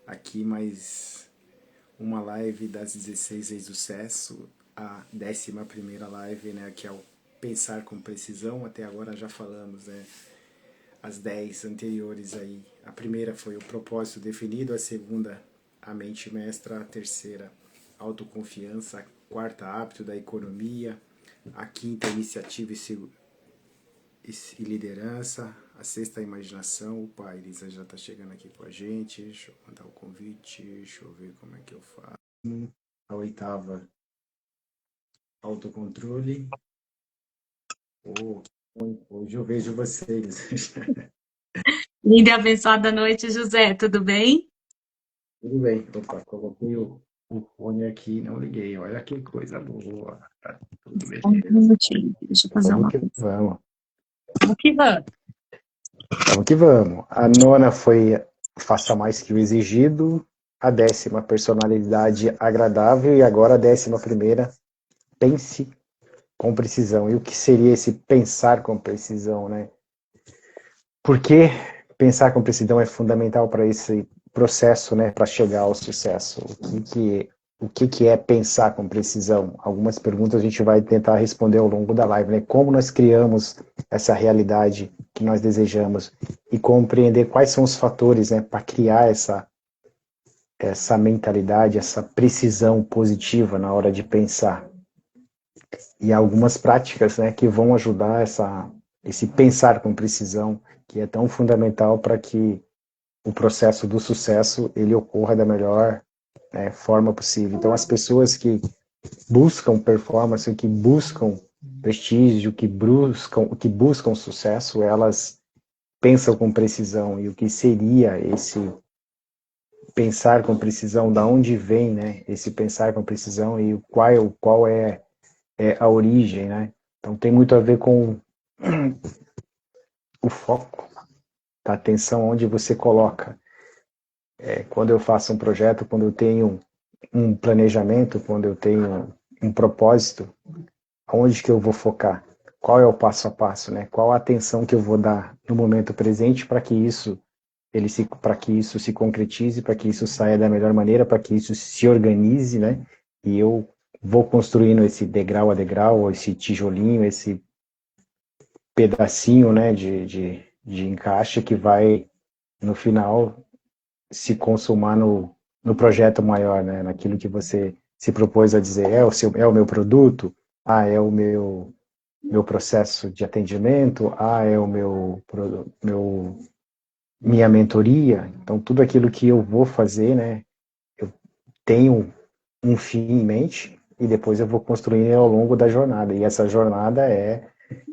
Aqui mais uma live das 16 vezes sucesso, a 11ª live, né, que é o Pensar com Precisão. Até agora já falamos, né, as 10 anteriores aí. A primeira foi o propósito definido, a segunda, a mente mestra, a terceira, autoconfiança, a quarta, hábito da economia, a quinta, iniciativa e liderança, a sexta, a imaginação. Opa, a Elisa já tá chegando aqui com a gente, deixa eu mandar o convite, deixa eu ver como é que eu faço. A oitava, autocontrole. Oh, hoje eu vejo vocês. Linda e abençoada noite, José. Tudo bem? Tudo bem. Opa, coloquei o fone aqui, não liguei. Olha que coisa boa. Tá tudo Só um beleza. minutinho, deixa eu fazer Vamos uma que coisa. vamos. Vamos que vamos. Vamos que vamos. A nona foi faça mais que o exigido. A 10ª, personalidade agradável. E agora a 11ª, pense com precisão. E o que seria esse pensar com precisão, né? Por que pensar com precisão é fundamental para esse processo, né, para chegar ao sucesso? O que é pensar com precisão? Algumas perguntas a gente vai tentar responder ao longo da live, né? Como nós criamos essa realidade que nós desejamos e compreender quais são os fatores, né, para criar essa mentalidade, essa precisão positiva na hora de pensar. E algumas práticas, né, que vão ajudar esse pensar com precisão, que é tão fundamental para que o processo do sucesso ele ocorra da melhor, né, forma possível. Então, as pessoas que buscam performance, que buscam prestígio, que buscam sucesso, elas pensam com precisão. E o que seria esse pensar com precisão? Da onde vem, né, esse pensar com precisão e qual é a origem, né? Então, tem muito a ver com o foco, a atenção onde você coloca. Quando eu faço um projeto, quando eu tenho um planejamento, quando eu tenho um propósito, aonde que eu vou focar? Qual é o passo a passo, né? Qual a atenção que eu vou dar no momento presente para que isso se concretize, para que isso saia da melhor maneira, para que isso se organize, né? E eu vou construindo esse degrau a degrau, esse tijolinho, esse pedacinho, né, de encaixe que vai no final se consumar no projeto maior, né? Naquilo que você se propôs a dizer, é o meu produto, é o meu processo de atendimento, é o minha mentoria. Então, tudo aquilo que eu vou fazer, né? Eu tenho um fim em mente e depois eu vou construindo ao longo da jornada. E essa jornada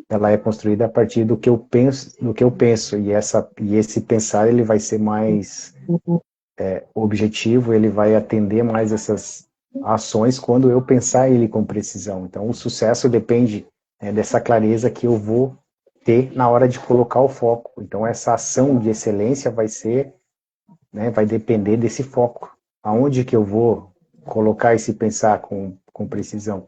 ela é construída a partir do que eu penso e esse pensar ele vai ser mais objetivo, ele vai atender mais essas ações quando eu pensar ele com precisão. Então, o sucesso depende, né, dessa clareza que eu vou ter na hora de colocar o foco. Então, essa ação de excelência vai depender desse foco. Aonde que eu vou colocar esse pensar com precisão?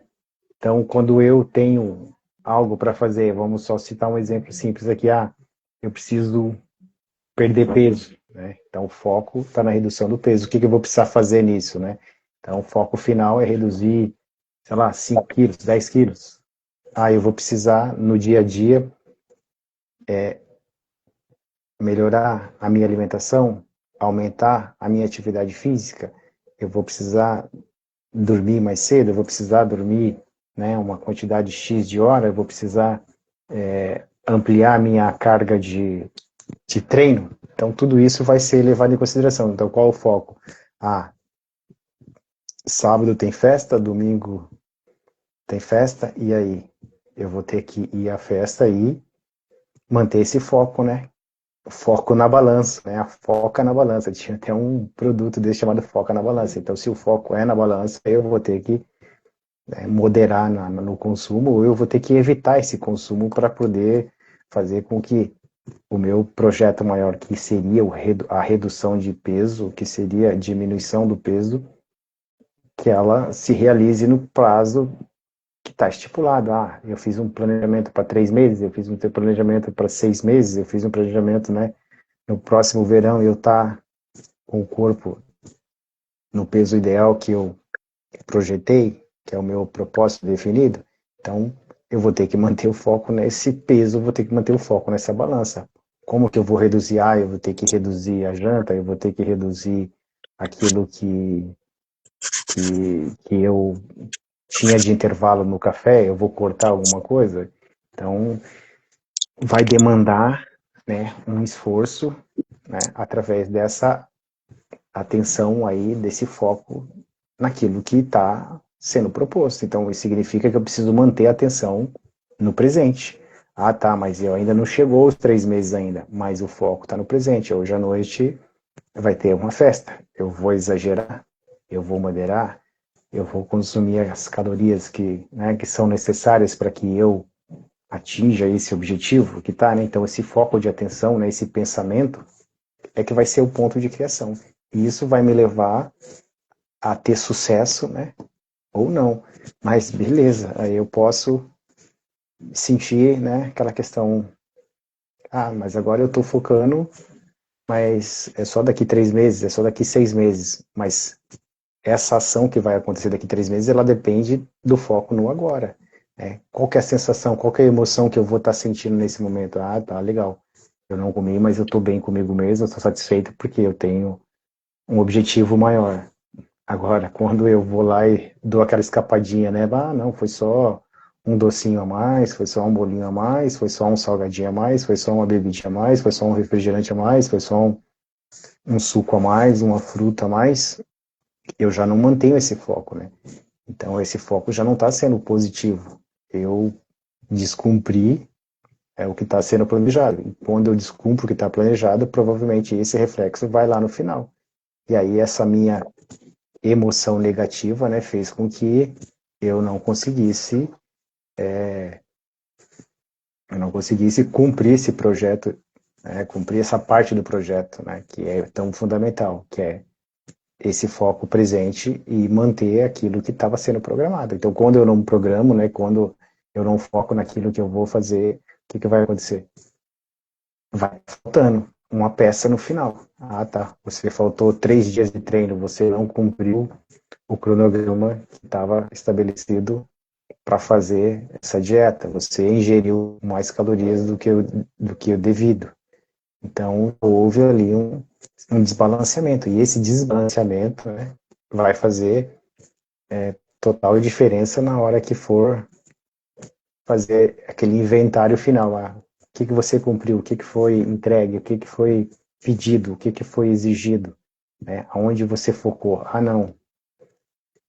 Então, quando eu tenho algo para fazer, vamos só citar um exemplo simples aqui, eu preciso perder peso, né? Então o foco está na redução do peso. O que eu vou precisar fazer nisso, né? Então o foco final é reduzir, sei lá, 5 quilos, 10 quilos. Eu vou precisar no dia a dia melhorar a minha alimentação, aumentar a minha atividade física. Eu vou precisar dormir mais cedo, eu vou precisar dormir, né, uma quantidade X de hora, eu vou precisar ampliar a minha carga de treino. Então, tudo isso vai ser levado em consideração. Então, qual o foco? Sábado tem festa, domingo tem festa, e aí? Eu vou ter que ir à festa e manter esse foco, né? Foco na balança, né? A foca na balança. Tinha até um produto desse chamado Foca na Balança. Então, se o foco é na balança, eu vou ter que, né, moderar no consumo, ou eu vou ter que evitar esse consumo para poder fazer com que o meu projeto maior, que seria a redução de peso, que seria a diminuição do peso, que ela se realize no prazo que está estipulado. Eu fiz um planejamento para 3 meses, eu fiz um planejamento para 6 meses, eu fiz um planejamento, né, no próximo verão eu estar com o corpo no peso ideal que eu projetei, que é o meu propósito definido, então eu vou ter que manter o foco nesse peso, vou ter que manter o foco nessa balança. Como que eu vou reduzir? Eu vou ter que reduzir a janta, eu vou ter que reduzir aquilo que eu tinha de intervalo no café, eu vou cortar alguma coisa. Então, vai demandar, né, um esforço, né, através dessa atenção aí, desse foco naquilo que está sendo proposto. Então, isso significa que eu preciso manter a atenção no presente. Tá, mas eu ainda não chegou os 3 meses ainda, mas o foco está no presente. Hoje à noite vai ter uma festa. Eu vou exagerar, eu vou moderar, eu vou consumir as calorias que são necessárias para que eu atinja esse objetivo que está, né? Então, esse foco de atenção, né, esse pensamento, é que vai ser o ponto de criação. E isso vai me levar a ter sucesso, né? Ou não. Mas beleza, aí eu posso sentir, né, aquela questão, mas agora eu estou focando, mas é só daqui 3 meses, é só daqui 6 meses. Mas essa ação que vai acontecer daqui 3 meses, ela depende do foco no agora. Né? Qual que é a sensação, qual que é a emoção que eu vou estar sentindo nesse momento? Tá, legal. Eu não comi, mas eu estou bem comigo mesmo, eu estou satisfeito porque eu tenho um objetivo maior. Agora, quando eu vou lá e dou aquela escapadinha, né? Não, foi só um docinho a mais, foi só um bolinho a mais, foi só um salgadinho a mais, foi só uma bebidinha a mais, foi só um refrigerante a mais, foi só um suco a mais, uma fruta a mais, eu já não mantenho esse foco, né? Então, esse foco já não está sendo positivo. Eu descumpri o que está sendo planejado. E quando eu descumpro o que está planejado, provavelmente esse reflexo vai lá no final. E aí, essa minha emoção negativa, né, fez com que eu não conseguisse cumprir esse projeto, né, cumprir essa parte do projeto, né, que é tão fundamental, que é esse foco presente e manter aquilo que estava sendo programado. Então, quando eu não programo, né, quando eu não foco naquilo que eu vou fazer, o que vai acontecer? Vai faltando uma peça no final. Tá, você faltou 3 dias de treino, você não cumpriu o cronograma que estava estabelecido para fazer essa dieta. Você ingeriu mais calorias do que o devido. Então, houve ali um desbalanceamento. E esse desbalanceamento, né, vai fazer total diferença na hora que for fazer aquele inventário final. O que você cumpriu, o que foi entregue, o que foi pedido, o que foi exigido, né? Aonde você focou. Não,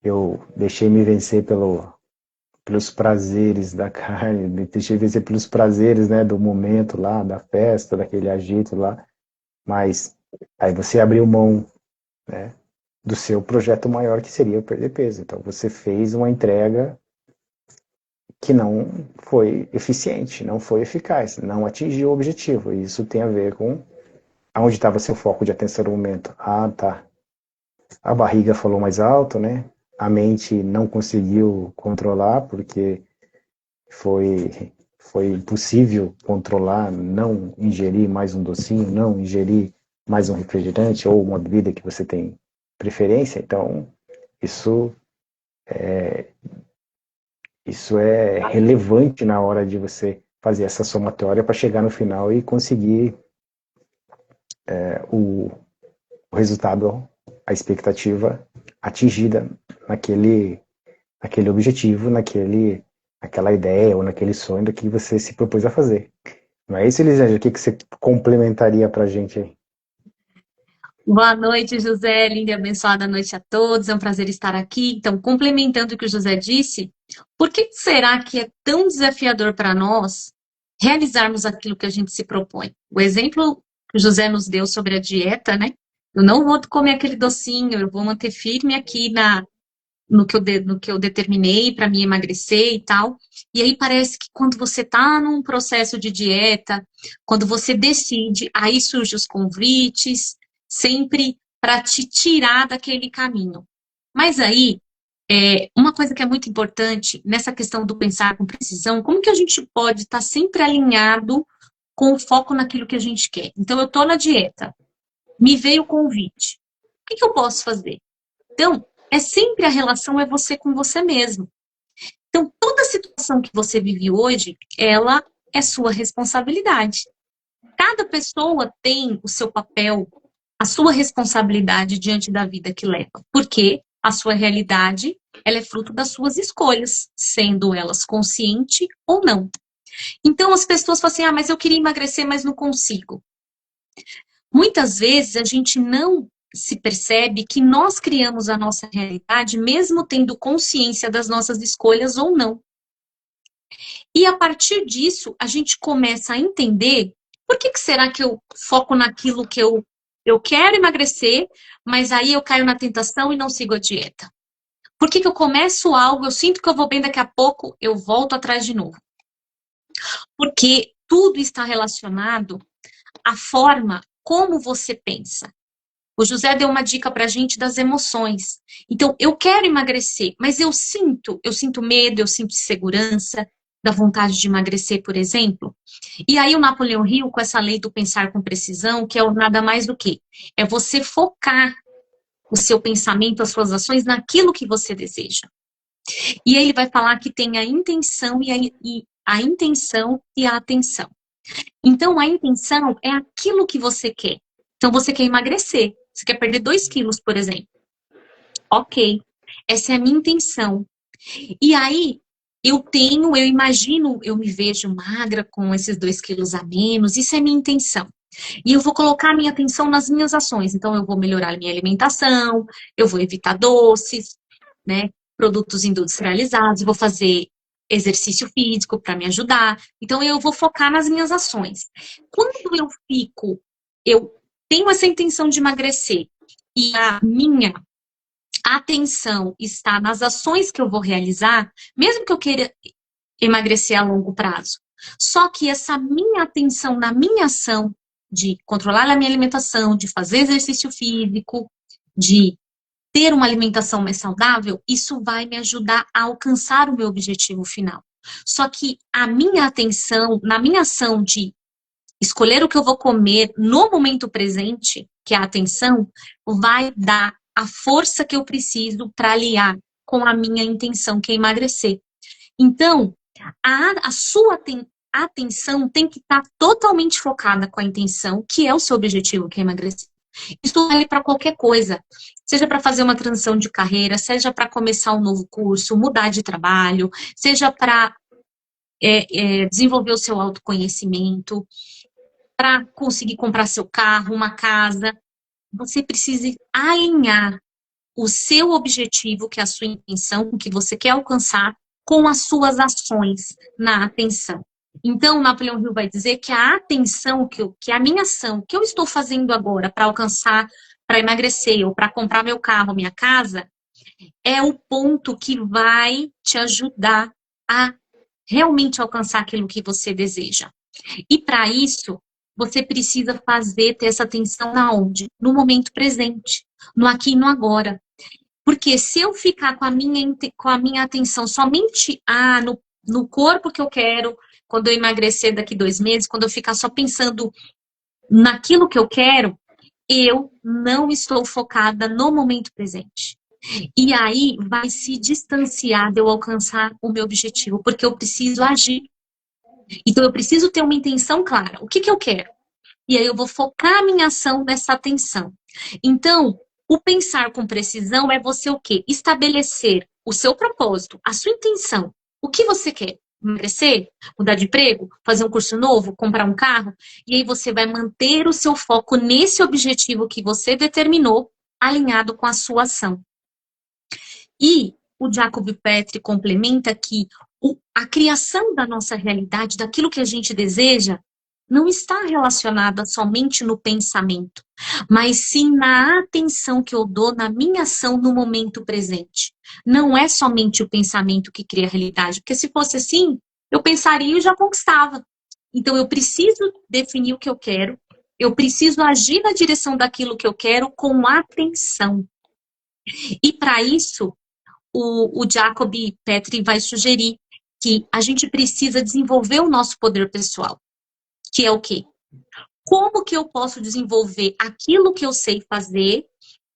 eu deixei me vencer pelos prazeres da carne, me deixei vencer pelos prazeres, né, do momento lá, da festa, daquele agito lá, mas aí você abriu mão, né, do seu projeto maior, que seria o perder peso. Então você fez uma entrega que não foi eficiente, não foi eficaz, não atingiu o objetivo. E isso tem a ver com aonde estava seu foco de atenção no momento. Tá. A barriga falou mais alto, né? A mente não conseguiu controlar porque foi impossível controlar, não ingerir mais um docinho, não ingerir mais um refrigerante ou uma bebida que você tem preferência. Então, isso é relevante na hora de você fazer essa somatória para chegar no final e conseguir o resultado, a expectativa atingida naquele objetivo, naquela ideia ou naquele sonho que você se propôs a fazer. Não é isso, Elisângela? O que você complementaria para a gente aí? Boa noite, José. Linda e abençoada noite a todos. É um prazer estar aqui. Então, complementando o que o José disse, por que será que é tão desafiador para nós realizarmos aquilo que a gente se propõe? O exemplo que o José nos deu sobre a dieta, né? Eu não vou comer aquele docinho, eu vou manter firme aqui no que eu determinei para me emagrecer e tal. E aí parece que quando você está num processo de dieta, quando você decide, aí surgem os convites, sempre para te tirar daquele caminho. Mas aí, uma coisa que é muito importante nessa questão do pensar com precisão, como que a gente pode estar sempre alinhado com o foco naquilo que a gente quer? Então, eu estou na dieta, me veio o convite. O que eu posso fazer? Então, é sempre a relação é você com você mesmo. Então, toda situação que você vive hoje, ela é sua responsabilidade. Cada pessoa tem o seu papel, a sua responsabilidade diante da vida que leva. Porque a sua realidade, ela é fruto das suas escolhas, sendo elas conscientes ou não. Então, as pessoas falam assim, mas eu queria emagrecer, mas não consigo. Muitas vezes, a gente não se percebe que nós criamos a nossa realidade, mesmo tendo consciência das nossas escolhas ou não. E a partir disso, a gente começa a entender por que será que eu foco naquilo que eu quero emagrecer, mas aí eu caio na tentação e não sigo a dieta. Por que eu começo algo, eu sinto que eu vou bem, daqui a pouco eu volto atrás de novo. Porque tudo está relacionado à forma como você pensa. O José deu uma dica pra gente das emoções. Então, eu quero emagrecer, mas eu sinto medo, eu sinto insegurança, da vontade de emagrecer, por exemplo. E aí o Napoleão Hill, com essa lei do pensar com precisão, que é nada mais do que é você focar o seu pensamento, as suas ações naquilo que você deseja. E aí ele vai falar que tem a intenção a intenção e a atenção. Então, a intenção é aquilo que você quer. Então, você quer emagrecer. Você quer perder 2 quilos, por exemplo. Ok. Essa é a minha intenção. E aí, eu imagino, eu me vejo magra com esses 2 quilos a menos. Isso é minha intenção. E eu vou colocar a minha atenção nas minhas ações. Então, eu vou melhorar a minha alimentação, eu vou evitar doces, né? Produtos industrializados, vou fazer exercício físico para me ajudar. Então, eu vou focar nas minhas ações. Quando eu tenho essa intenção de emagrecer e a minha atenção está nas ações que eu vou realizar, mesmo que eu queira emagrecer a longo prazo. Só que essa minha atenção na minha ação de controlar a minha alimentação, de fazer exercício físico, de ter uma alimentação mais saudável, isso vai me ajudar a alcançar o meu objetivo final. Só que a minha atenção, na minha ação de escolher o que eu vou comer no momento presente, que é a atenção, vai dar a força que eu preciso para aliar com a minha intenção, que é emagrecer. Então, a sua atenção tem que estar totalmente focada com a intenção, que é o seu objetivo, que é emagrecer. Isso vale para qualquer coisa, seja para fazer uma transição de carreira, seja para começar um novo curso, mudar de trabalho, seja para desenvolver o seu autoconhecimento, para conseguir comprar seu carro, uma casa. Você precisa alinhar o seu objetivo, que é a sua intenção, o que você quer alcançar, com as suas ações na atenção. Então, o Napoleão Hill vai dizer que a atenção, que a minha ação, que eu estou fazendo agora para alcançar, para emagrecer ou para comprar meu carro, minha casa, é o ponto que vai te ajudar a realmente alcançar aquilo que você deseja. E para isso, você precisa ter essa atenção na onde? No momento presente, no aqui e no agora. Porque se eu ficar com a minha atenção somente no corpo que eu quero, quando eu emagrecer daqui 2 meses, quando eu ficar só pensando naquilo que eu quero, eu não estou focada no momento presente. E aí vai se distanciar de eu alcançar o meu objetivo, porque eu preciso agir. Então eu preciso ter uma intenção clara. O que eu quero? E aí eu vou focar a minha ação nessa atenção. Então, o pensar com precisão é você o quê? Estabelecer o seu propósito, a sua intenção. O que você quer? Emagrecer? Mudar de emprego? Fazer um curso novo? Comprar um carro? E aí você vai manter o seu foco nesse objetivo que você determinou, alinhado com a sua ação. E o Jacob Petri complementa que a criação da nossa realidade, daquilo que a gente deseja, não está relacionada somente no pensamento, mas sim na atenção que eu dou na minha ação no momento presente. Não é somente o pensamento que cria a realidade, porque se fosse assim, eu pensaria e já conquistava. Então eu preciso definir o que eu quero, eu preciso agir na direção daquilo que eu quero com atenção. E para isso, o Jacob Petri vai sugerir que a gente precisa desenvolver o nosso poder pessoal. Que é o quê? Como que eu posso desenvolver aquilo que eu sei fazer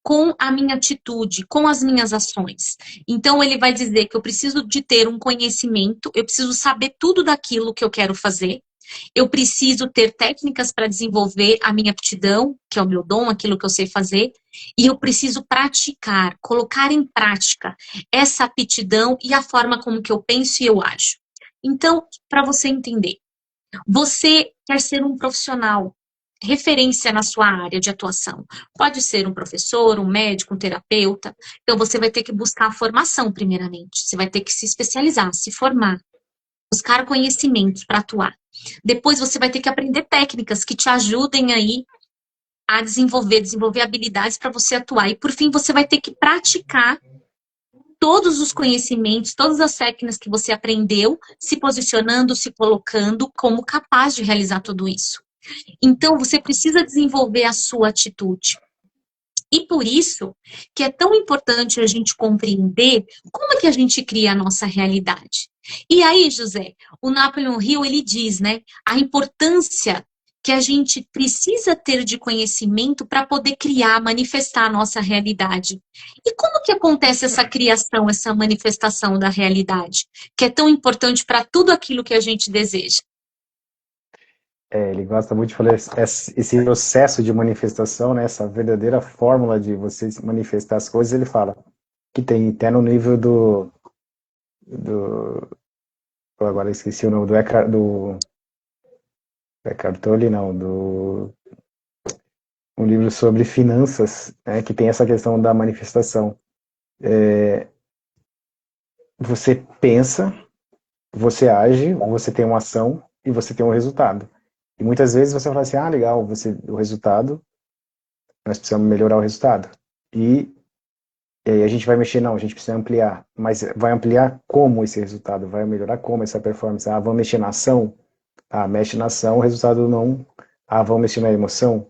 com a minha atitude, com as minhas ações. Então, ele vai dizer que eu preciso de ter um conhecimento, eu preciso saber tudo daquilo que eu quero fazer, eu preciso ter técnicas para desenvolver a minha aptidão, que é o meu dom, aquilo que eu sei fazer, e eu preciso praticar, colocar em prática essa aptidão e a forma como que eu penso e eu ajo. Então, para você entender, você quer ser um profissional, referência na sua área de atuação. Pode ser um professor, um médico, um terapeuta. Então, você vai ter que buscar a formação, primeiramente. Você vai ter que se especializar, se formar, buscar conhecimentos para atuar. Depois, você vai ter que aprender técnicas que te ajudem aí a desenvolver habilidades para você atuar. E, por fim, você vai ter que praticar todos os conhecimentos, todas as técnicas que você aprendeu, se posicionando, se colocando como capaz de realizar tudo isso. Então, você precisa desenvolver a sua atitude. E por isso que é tão importante a gente compreender como é que a gente cria a nossa realidade. E aí, José, o Napoleon Hill, ele diz, né, a importância que a gente precisa ter de conhecimento para poder criar, manifestar a nossa realidade. E como que acontece essa criação, essa manifestação da realidade, que é tão importante para tudo aquilo que a gente deseja? Ele gosta muito de falar esse processo de manifestação, né, essa verdadeira fórmula de você manifestar as coisas, ele fala que tem até no nível do eu agora esqueci o nome Eckhart Tolle, não, um livro sobre finanças, né, que tem essa questão da manifestação. Você pensa, você age, você tem uma ação e você tem um resultado. E muitas vezes você fala assim, legal, o resultado, nós precisamos melhorar o resultado. E aí a gente vai mexer, não, a gente precisa ampliar. Mas vai ampliar como esse resultado? Vai melhorar como essa performance? Vamos mexer na ação? Mexe na ação, o resultado não. Vamos mexer na emoção?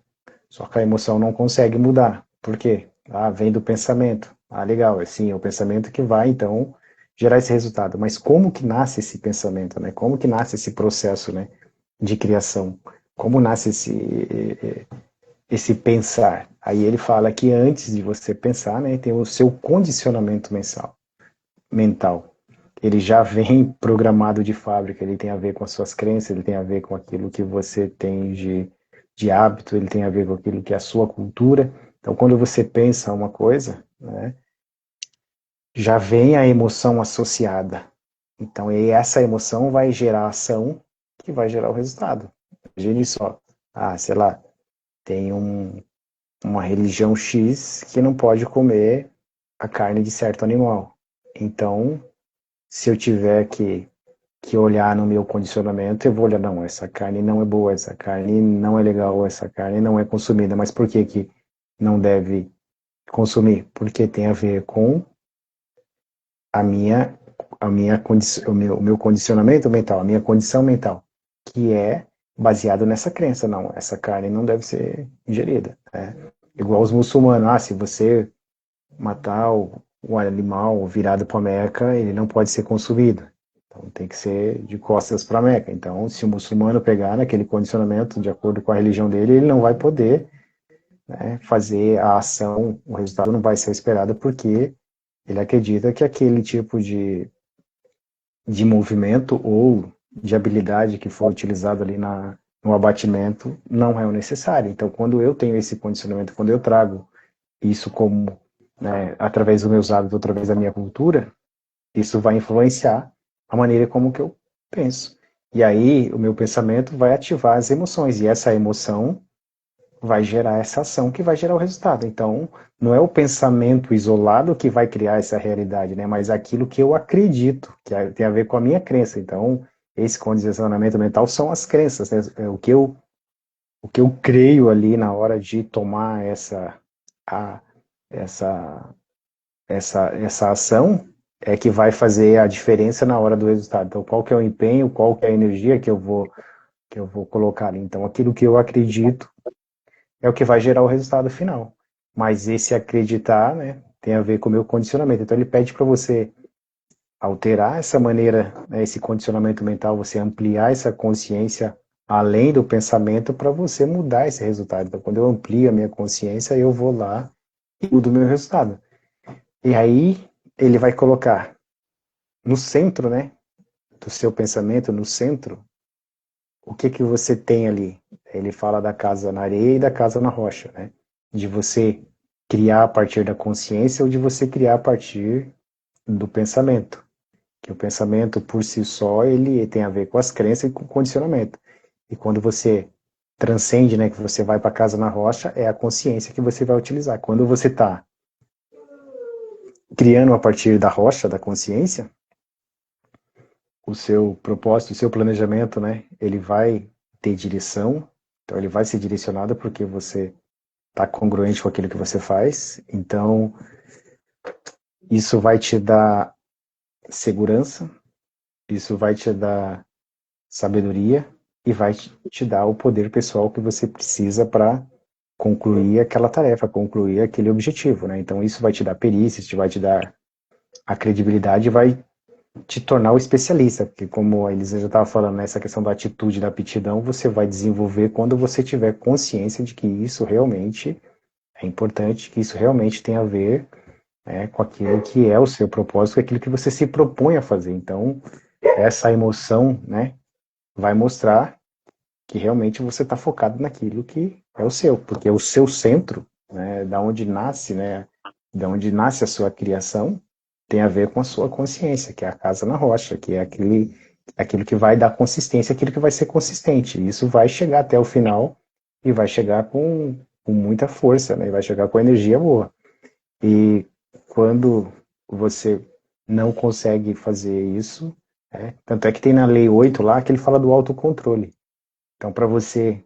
Só que a emoção não consegue mudar. Por quê? Vem do pensamento. Legal, sim, é o pensamento que vai, então, gerar esse resultado. Mas como que nasce esse pensamento, né? Como que nasce esse processo, né, de criação? Como nasce esse pensar? Aí ele fala que antes de você pensar, né, tem o seu condicionamento mental. Ele já vem programado de fábrica, ele tem a ver com as suas crenças, ele tem a ver com aquilo que você tem de hábito, ele tem a ver com aquilo que é a sua cultura. Então, quando você pensa uma coisa, né, já vem a emoção associada. Então, essa emoção vai gerar a ação que vai gerar o resultado. Imagine só, sei lá, tem uma religião X que não pode comer a carne de certo animal. Então, se eu tiver que olhar no meu condicionamento, eu vou olhar, não, essa carne não é boa, essa carne não é legal, essa carne não é consumida. Mas por que não deve consumir? Porque tem a ver com o meu condicionamento mental, a minha condição mental, que é baseado nessa crença. Não, essa carne não deve ser ingerida. Igual os muçulmanos, se você matar o animal virado para a Meca, ele não pode ser consumido. Então tem que ser de costas para a Meca. Então, se o muçulmano pegar naquele condicionamento, de acordo com a religião dele, ele não vai poder, né, fazer a ação, o resultado não vai ser esperado, porque ele acredita que aquele tipo de movimento ou de habilidade que for utilizado ali no abatimento não é o necessário. Então, quando eu tenho esse condicionamento, quando eu trago isso como, né, através dos meus hábitos, através da minha cultura, isso vai influenciar a maneira como que eu penso. E aí, o meu pensamento vai ativar as emoções, e essa emoção vai gerar essa ação que vai gerar o resultado. Então, não é o pensamento isolado que vai criar essa realidade, né? Mas aquilo que eu acredito, que tem a ver com a minha crença. Então, esse condicionamento mental são as crenças, né? O que eu creio ali na hora de tomar essa ação é que vai fazer a diferença na hora do resultado. Então, qual que é o empenho, qual que é a energia que eu vou colocar ali. Então, aquilo que eu acredito é o que vai gerar o resultado final. Mas esse acreditar, né, tem a ver com o meu condicionamento. Então ele pede para você alterar essa maneira, né, esse condicionamento mental, você ampliar essa consciência além do pensamento para você mudar esse resultado. Então quando eu amplio a minha consciência, eu vou lá e muda o meu resultado. E aí ele vai colocar no centro, né, do seu pensamento, no centro, o que que você tem ali? Ele fala da casa na areia e da casa na rocha, né? De você criar a partir da consciência ou de você criar a partir do pensamento. Que o pensamento por si só, ele tem a ver com as crenças e com o condicionamento. E quando você transcende, né, que você vai para casa na rocha, é a consciência que você vai utilizar. Quando você está criando a partir da rocha, da consciência, o seu propósito, o seu planejamento, né, ele vai ter direção, então ele vai ser direcionado porque você está congruente com aquilo que você faz, então isso vai te dar segurança, isso vai te dar sabedoria e vai te dar o poder pessoal que você precisa para concluir aquela tarefa, concluir aquele objetivo, né? Então isso vai te dar perícia, isso vai te dar a credibilidade e vai te tornar o especialista, porque como a Elisa já estava falando, nessa questão da atitude, da aptidão, você vai desenvolver quando você tiver consciência de que isso realmente é importante, que isso realmente tem a ver, né, com aquilo que é o seu propósito, com aquilo que você se propõe a fazer. Então, essa emoção, né, vai mostrar que realmente você está focado naquilo que é o seu, porque o seu centro, né, da onde nasce, né, da onde nasce a sua criação, tem a ver com a sua consciência, que é a casa na rocha, que é aquilo que vai dar consistência, aquilo que vai ser consistente. E isso vai chegar até o final e vai chegar com muita força, né, e vai chegar com energia boa. E quando você não consegue fazer isso, tanto é que tem na Lei 8 lá que ele fala do autocontrole. Então, para você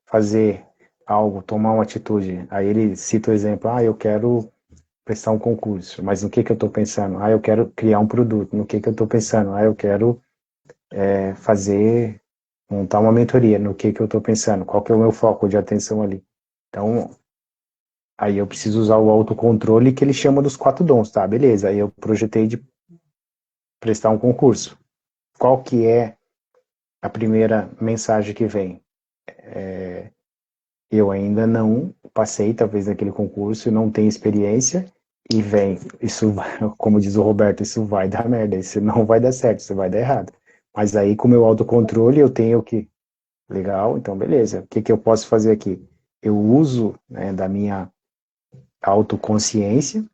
fazer algo, tomar uma atitude, aí ele cita o exemplo, eu quero prestar um concurso, mas no que eu estou pensando? Eu quero criar um produto, no que eu estou pensando? Eu quero montar uma mentoria, no que eu estou pensando? Qual que é o meu foco de atenção ali? Então, aí eu preciso usar o autocontrole que ele chama dos 4 dons, tá? Beleza, aí eu projetei de prestar um concurso. Qual que é a primeira mensagem que vem? Eu ainda não passei, talvez, naquele concurso, não tenho experiência, e vem, isso, como diz o Roberto, isso vai dar merda, isso não vai dar certo, isso vai dar errado. Mas aí, com o meu autocontrole, eu tenho que, legal, então beleza, o que que eu posso fazer aqui? Eu uso, né, da minha autoconsciência,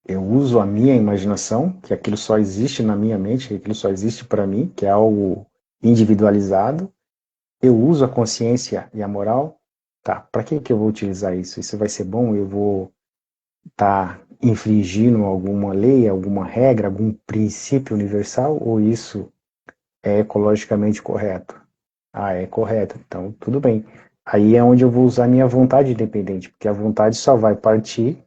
eu uso a minha imaginação, que aquilo só existe na minha mente, que aquilo só existe para mim, que é algo individualizado. Eu uso a consciência e a moral. Tá, para que eu vou utilizar isso? Isso vai ser bom? Eu vou estar infringindo alguma lei, alguma regra, algum princípio universal? Ou isso é ecologicamente correto? É correto. Então, tudo bem. Aí é onde eu vou usar minha vontade independente, porque a vontade só vai partir,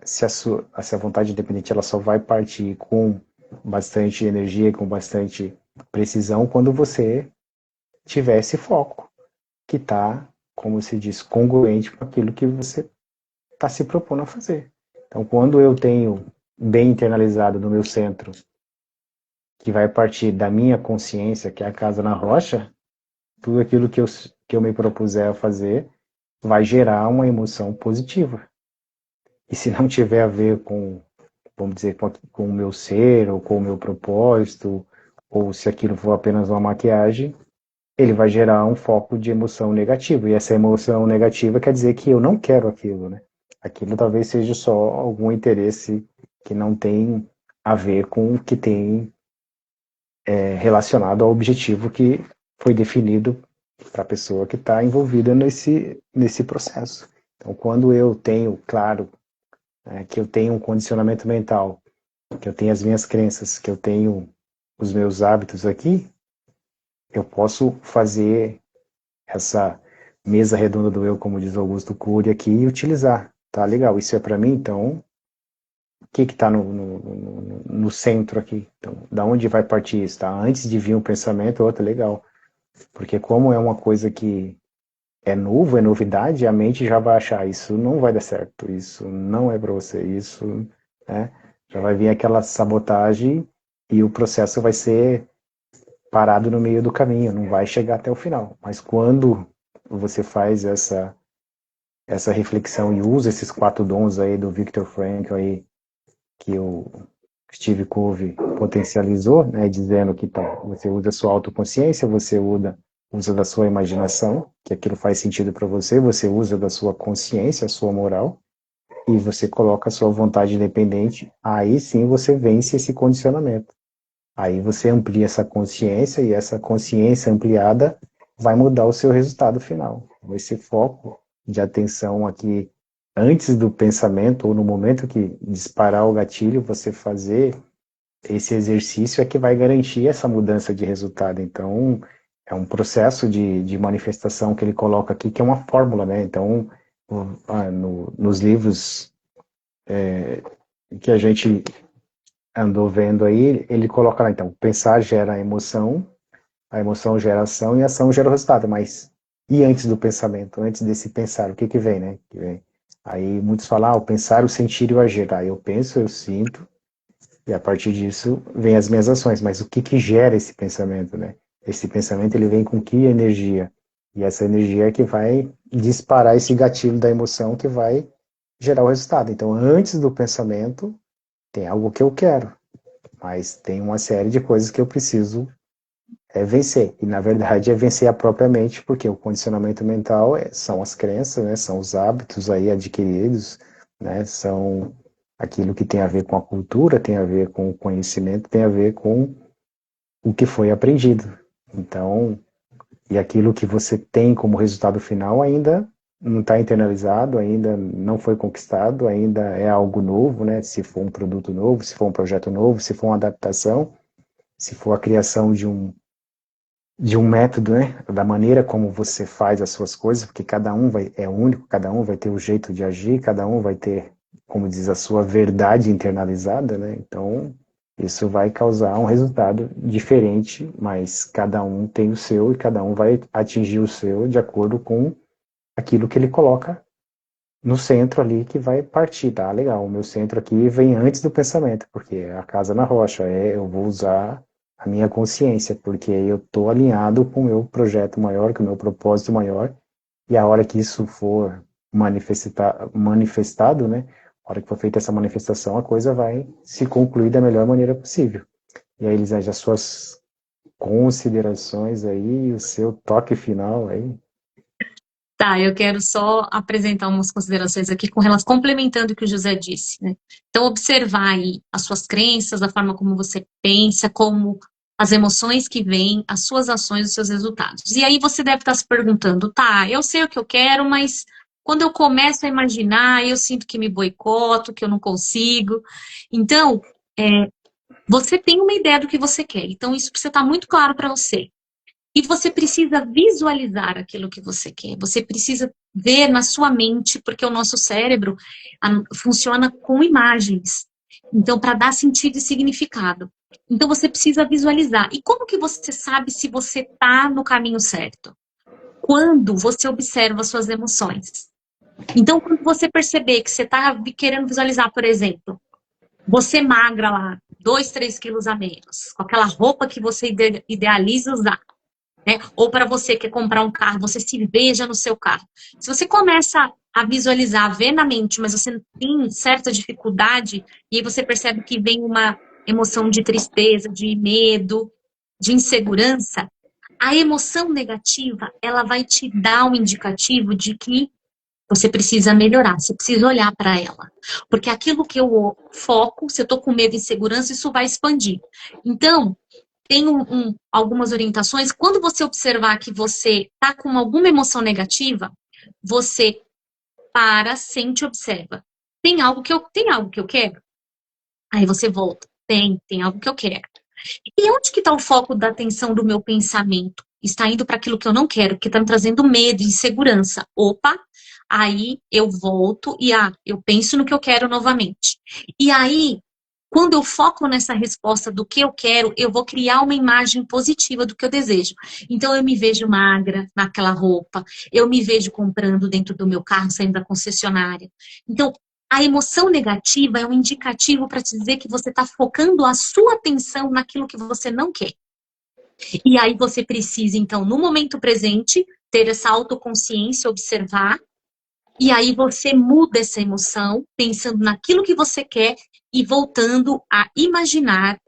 se a vontade independente ela só vai partir com bastante energia, com bastante precisão, quando você tiver esse foco, que está, como se diz, congruente com aquilo que você está se propondo a fazer. Então, quando eu tenho bem internalizado no meu centro, que vai partir da minha consciência, que é a casa na rocha, tudo aquilo que eu me propuser a fazer vai gerar uma emoção positiva. E se não tiver a ver com, vamos dizer, com o meu ser, ou com o meu propósito, ou se aquilo for apenas uma maquiagem, ele vai gerar um foco de emoção negativa. E essa emoção negativa quer dizer que eu não quero aquilo, né? Aquilo talvez seja só algum interesse que não tem a ver com o que tem relacionado ao objetivo que foi definido para a pessoa que está envolvida nesse processo. Então, quando eu tenho claro, que eu tenho um condicionamento mental, que eu tenho as minhas crenças, que eu tenho os meus hábitos aqui, eu posso fazer essa mesa redonda do eu, como diz Augusto Cury aqui, e utilizar. Tá legal, isso é para mim, então o que está no centro aqui? Então, da onde vai partir isso? Tá? Antes de vir um pensamento, outro, legal. Porque como é uma coisa que é novo, é novidade, a mente já vai achar isso não vai dar certo, isso não é para você, isso, né? Já vai vir aquela sabotagem e o processo vai ser parado no meio do caminho, não vai chegar até o final. Mas quando você faz essa reflexão e usa esses 4 dons aí do Viktor Frankl aí, que o Steve Covey potencializou, né, dizendo que tá, você usa a sua autoconsciência, você usa da sua imaginação, que aquilo faz sentido para você, você usa da sua consciência, a sua moral, e você coloca a sua vontade independente, aí sim você vence esse condicionamento. Aí você amplia essa consciência, e essa consciência ampliada vai mudar o seu resultado final. Esse foco de atenção aqui antes do pensamento, ou no momento que disparar o gatilho, você fazer esse exercício é que vai garantir essa mudança de resultado. Então, é um processo de manifestação que ele coloca aqui, que é uma fórmula, né? Então, nos livros que a gente andou vendo aí, ele coloca lá, então, pensar gera emoção, a emoção gera ação e a ação gera o resultado. Mas, e antes do pensamento, antes desse pensar, o que que vem, né? Que vem? Aí muitos falam, o pensar, o sentir e o agir. Aí eu penso, eu sinto, e a partir disso vem as minhas ações. Mas o que que gera esse pensamento, né? Esse pensamento, ele vem com que energia? E essa energia é que vai disparar esse gatilho da emoção que vai gerar o resultado. Então, antes do pensamento, tem algo que eu quero, mas tem uma série de coisas que eu preciso vencer. E, na verdade, é vencer a própria mente, porque o condicionamento mental são as crenças, né? São os hábitos aí adquiridos, né? São aquilo que tem a ver com a cultura, tem a ver com o conhecimento, tem a ver com o que foi aprendido. Então, e aquilo que você tem como resultado final ainda não está internalizado, ainda não foi conquistado, ainda é algo novo, né? Se for um produto novo, se for um projeto novo, se for uma adaptação, se for a criação de um método, né? Da maneira como você faz as suas coisas, porque cada um é único, cada um vai ter o jeito de agir, cada um vai ter, como diz, a sua verdade internalizada, né? Então, isso vai causar um resultado diferente, mas cada um tem o seu e cada um vai atingir o seu de acordo com aquilo que ele coloca no centro ali que vai partir, tá? Legal, o meu centro aqui vem antes do pensamento, porque é a casa na rocha, eu vou usar a minha consciência, porque eu estou alinhado com o meu projeto maior, com o meu propósito maior, e a hora que isso for manifestado, né? A hora que for feita essa manifestação, a coisa vai se concluir da melhor maneira possível. E aí, Elisângela, as suas considerações aí, o seu toque final aí. Tá, eu quero só apresentar umas considerações aqui com relação, complementando o que o José disse, né? Então, observar aí as suas crenças, a forma como você pensa, como as emoções que vêm, as suas ações, os seus resultados. E aí você deve estar se perguntando, tá, eu sei o que eu quero, mas quando eu começo a imaginar, eu sinto que me boicoto, que eu não consigo. Então, você tem uma ideia do que você quer. Então, isso precisa estar muito claro para você. E você precisa visualizar aquilo que você quer. Você precisa ver na sua mente, porque o nosso cérebro funciona com imagens. Então, para dar sentido e significado. Então, você precisa visualizar. E como que você sabe se você está no caminho certo? Quando você observa suas emoções. Então, quando você perceber que você está querendo visualizar, por exemplo, você magra lá, 2, 3 quilos a menos, com aquela roupa que você idealiza usar. Né? Ou para você que quer comprar um carro, você se veja no seu carro. Se você começa a visualizar, a ver na mente, mas você tem certa dificuldade, e aí você percebe que vem uma emoção de tristeza, de medo, de insegurança, a emoção negativa, ela vai te dar um indicativo de que você precisa melhorar, você precisa olhar para ela. Porque aquilo que eu foco, se eu estou com medo e insegurança, isso vai expandir. Então, tem algumas orientações. Quando você observar que você está com alguma emoção negativa, você para, sente e observa. Tem algo que eu quero? Aí você volta. Tem algo que eu quero. E onde que está o foco da atenção do meu pensamento? Está indo para aquilo que eu não quero, que está me trazendo medo, insegurança. Opa, aí eu volto e eu penso no que eu quero novamente. E aí, quando eu foco nessa resposta do que eu quero, eu vou criar uma imagem positiva do que eu desejo. Então, eu me vejo magra naquela roupa, eu me vejo comprando dentro do meu carro, saindo da concessionária. Então, a emoção negativa é um indicativo para te dizer que você está focando a sua atenção naquilo que você não quer. E aí você precisa, então, no momento presente, ter essa autoconsciência, observar E aí você muda essa emoção, pensando naquilo que você quer e voltando a imaginar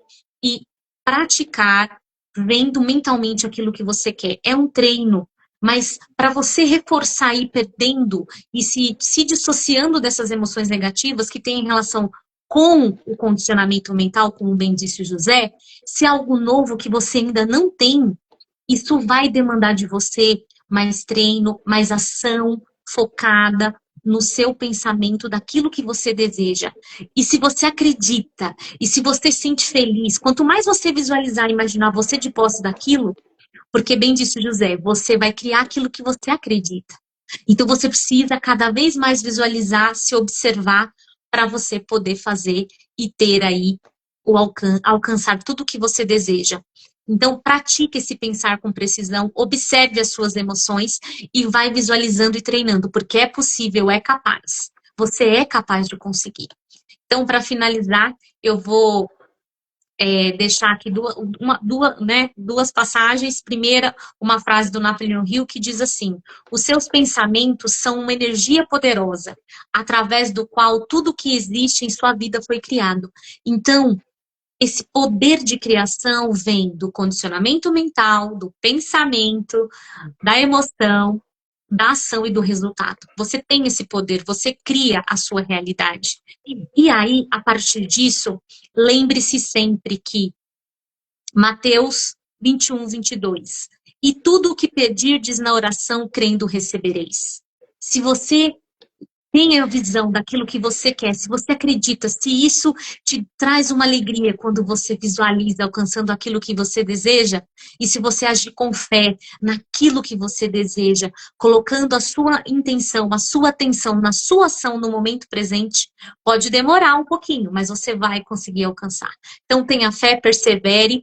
e praticar, vendo mentalmente aquilo que você quer. É um treino, mas para você reforçar e ir perdendo e se dissociando dessas emoções negativas que têm relação com o condicionamento mental, como bem disse o José, se é algo novo que você ainda não tem, isso vai demandar de você mais treino, mais ação focada no seu pensamento daquilo que você deseja. E se você acredita, e se você se sente feliz, quanto mais você visualizar e imaginar você de posse daquilo, porque bem disse o José, você vai criar aquilo que você acredita. Então você precisa cada vez mais visualizar, se observar, para você poder fazer e ter aí o alcançar tudo o que você deseja. Então, pratique esse pensar com precisão, observe as suas emoções e vai visualizando e treinando, porque é possível, é capaz. Você é capaz de conseguir. Então, para finalizar, eu vou deixar aqui duas passagens. Primeira, uma frase do Napoleon Hill que diz assim: os seus pensamentos são uma energia poderosa, através do qual tudo que existe em sua vida foi criado. Então, esse poder de criação vem do condicionamento mental, do pensamento, da emoção, da ação e do resultado. Você tem esse poder, você cria a sua realidade. E aí, a partir disso, lembre-se sempre que Mateus 21, 22. E tudo o que pedirdes na oração, crendo, recebereis. Se você tem a visão daquilo que você quer, se você acredita, se isso te traz uma alegria quando você visualiza alcançando aquilo que você deseja, e se você agir com fé naquilo que você deseja, colocando a sua intenção, a sua atenção na sua ação no momento presente, pode demorar um pouquinho, mas você vai conseguir alcançar. Então tenha fé, persevere,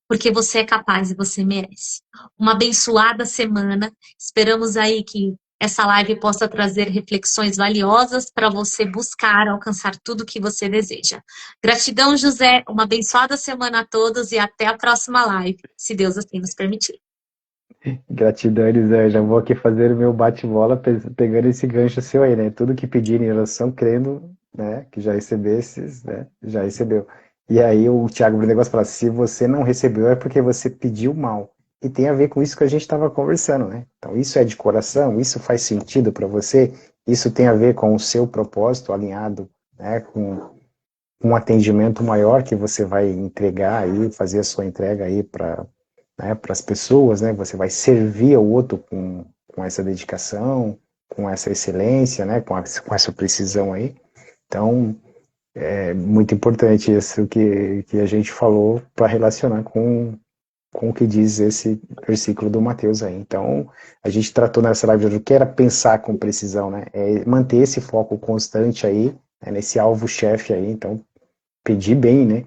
porque você é capaz e você merece. Uma abençoada semana. Esperamos aí que essa live possa trazer reflexões valiosas para você buscar alcançar tudo que você deseja. Gratidão, José. Uma abençoada semana a todos e até a próxima live, se Deus assim nos permitir. Gratidão, Elisângela. Já vou aqui fazer o meu bate-bola pegando esse gancho seu aí, né? Tudo que pedir em oração, crendo, né? Que já recebesses, né? Já recebeu. E aí o Tiago Negócio fala, se você não recebeu é porque você pediu mal. E tem a ver com isso que a gente estava conversando, né? Então isso é de coração, isso faz sentido para você, isso tem a ver com o seu propósito alinhado, né? Com um atendimento maior que você vai entregar aí, fazer a sua entrega aí para, né, para as pessoas, né? Você vai servir ao outro com essa dedicação, com essa excelência, né? Com essa precisão aí. Então, é muito importante isso que a gente falou para relacionar com o que diz esse versículo do Mateus aí. Então, a gente tratou nessa live do que era pensar com precisão, né? É manter esse foco constante aí, né, nesse alvo-chefe aí. Então, pedir bem, né?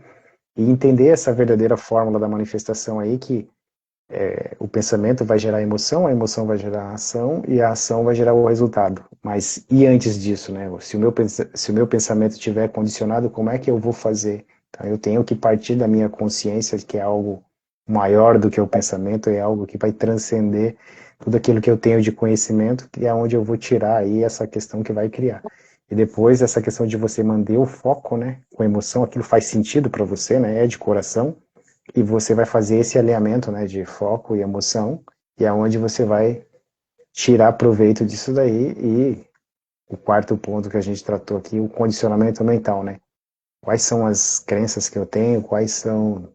E entender essa verdadeira fórmula da manifestação aí, que o pensamento vai gerar emoção, a emoção vai gerar ação e a ação vai gerar o resultado. Mas e antes disso, né? Se o meu pensamento estiver condicionado, como é que eu vou fazer? Então, eu tenho que partir da minha consciência, que é algo maior do que o pensamento, é algo que vai transcender tudo aquilo que eu tenho de conhecimento, que é onde eu vou tirar aí essa questão que vai criar. E depois essa questão de você manter o foco, né, com emoção, aquilo faz sentido para você, né, é de coração, e você vai fazer esse alinhamento, né, de foco e emoção, e é onde você vai tirar proveito disso daí. E o quarto ponto que a gente tratou aqui, o condicionamento mental, né? Quais são as crenças que eu tenho, quais são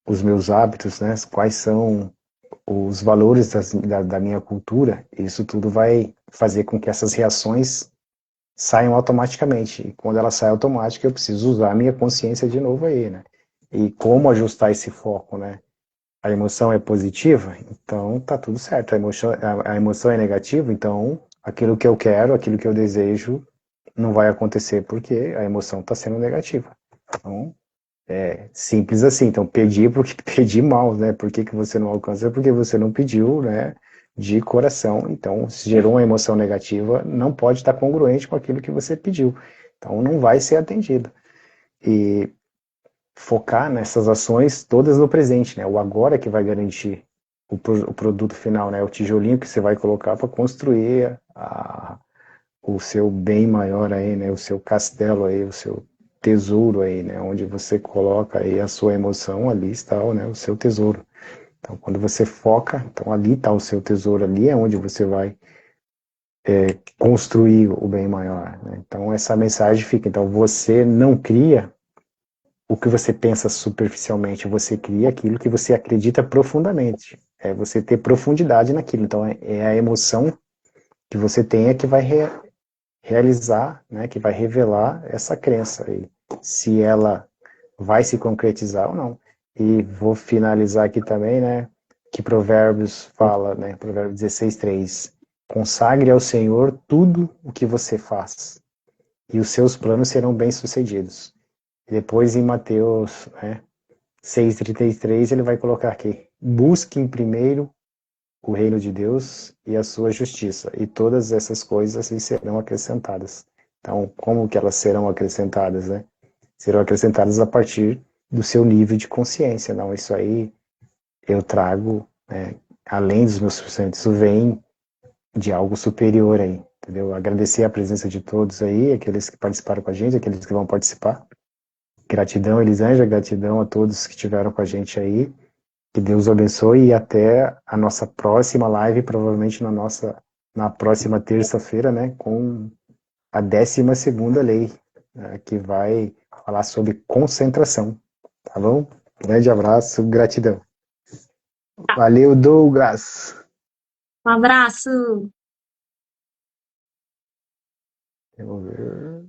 os meus hábitos, né? Quais são os valores da minha cultura? Isso tudo vai fazer com que essas reações saiam automaticamente. E quando ela sai automática, eu preciso usar a minha consciência de novo aí, né? E como ajustar esse foco, né? A emoção é positiva, então tá tudo certo. A emoção é negativa, então aquilo que eu quero, aquilo que eu desejo, não vai acontecer porque a emoção está sendo negativa. Então, é simples assim. Então, pedir porque pedir mal, né? Por que você não alcança? Porque você não pediu, né? De coração. Então, se gerou uma emoção negativa, não pode estar congruente com aquilo que você pediu. Então, não vai ser atendido. E focar nessas ações todas no presente, né? O agora que vai garantir o produto final, né? O tijolinho que você vai colocar para construir o seu bem maior aí, né? O seu castelo aí, o seu tesouro aí, né? Onde você coloca aí a sua emoção, ali está, né? O seu tesouro. Então, quando você foca, então ali está o seu tesouro, ali é onde você vai construir o bem maior, né? Então, essa mensagem fica. Então, você não cria o que você pensa superficialmente, você cria aquilo que você acredita profundamente. É você ter profundidade naquilo. Então, é a emoção que você tem que vai realizar, né, que vai revelar essa crença aí, se ela vai se concretizar ou não. E vou finalizar aqui também, né, que Provérbios fala, né, Provérbios 16:3, consagre ao Senhor tudo o que você faz, e os seus planos serão bem-sucedidos. E depois em Mateus, né, 6:33, ele vai colocar aqui, busquem primeiro o reino de Deus e a sua justiça, e todas essas coisas lhe serão acrescentadas. Então, como que elas serão acrescentadas, né? Serão acrescentadas a partir do seu nível de consciência. Não, isso aí eu trago, né, além dos meus suficientes, isso vem de algo superior aí, entendeu? Agradecer a presença de todos aí, aqueles que participaram com a gente, aqueles que vão participar. Gratidão, Elisângela, gratidão a todos que estiveram com a gente aí. Que Deus abençoe e até a nossa próxima live, provavelmente na próxima terça-feira, né, com a 12ª lei, né, que vai falar sobre concentração, tá bom? Grande abraço, gratidão. Valeu, Douglas. Um abraço! Eu vou ver.